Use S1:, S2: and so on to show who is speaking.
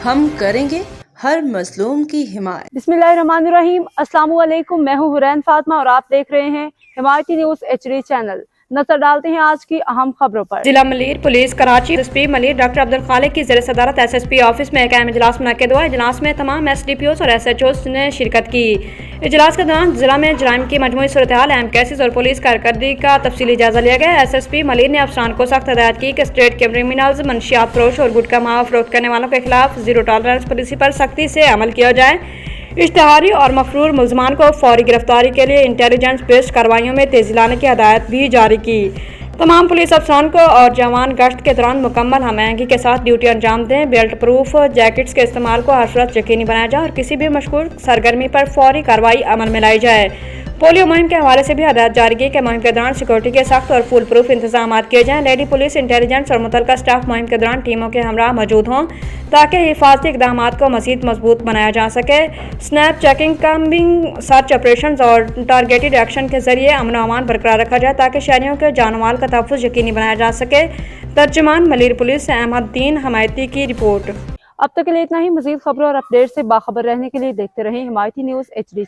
S1: हम करेंगे हर मजलूम की हिमायत।
S2: बिस्मिल्लाहिर्रहमानिर्रहीम। अस्सलाम वालेकुम। मैं हूँ हुरैन फातिमा और आप देख रहे हैं हिमायती न्यूज HD चैनल। नजर डालते हैं आज की अहम खबरों पर।
S3: जिला Malir police Karachi SP Malir doctor Abdul Khaliq की ज़ेर सदारत SSP ऑफिस में एक अहम इजलास मुनक्किद हुआ। इजलास में तमाम SDPOs और SHOs ने शिरकत की। इजलास के दौरान जिला में जराइम की मजमूई सूरत हाल, अहम केसेस और पुलिस कारकर्दगी का तफसीली जायजा लिया गया। SSP मलीर ने अफसरान को सख्त हिदायत की कि स्टेट क्रिमिनल्स, मंशियात फरोश और गुटखा मावा फरोख्त करने वालों के खिलाफ जीरो टॉलरेंस पॉलिसी पर सख्ती से अमल किया जाए। इश्तिहारी और मफरूर मुलजमान को फौरी गिरफ्तारी के लिए इंटेलिजेंस बेस्ड कार्रवाइयों में तेजी लाने की हदायत भी जारी की। तमाम पुलिस अफसरान को और जवान गश्त के दौरान मुकम्मल हमआहंगी के साथ ड्यूटी अंजाम दें। बेल्ट प्रूफ जैकेट्स के इस्तेमाल को हर सूरत यकीनी बनाया जाए और किसी भी मशकूक सरगर्मी पर फौरी कार्रवाई अमल में लाई जाए। पोलियो मुहिम के हवाले से भी हदायत जारी की कि मुहिम के दौरान सिक्योरिटी के सख्त और फुल प्रूफ इंतजाम किए जाएँ। लेडी पुलिस, इंटेलिजेंस और मुतलका स्टाफ मुहिम के दौरान टीमों के हमरा मौजूद हों ताकि हिफाजती इकदाम को मज़ीद मजबूत बनाया जा सके। Snap checking, combing, search operation और टारगेटेड एक्शन के जरिए अमन अमान बरकरार रखा जाए ताकि शहरियों के जान माल का तहफ़्फ़ुज़ यकीनी बनाया जा सके। तर्जुमान मलीर पुलिस अहमदुद्दीन हमायती की रिपोर्ट।
S2: अब तक के लिए इतना ही। मज़ीद खबरों और अपडेट से बाखबर रहने के लिए देखते रहें हिमायती न्यूज HD।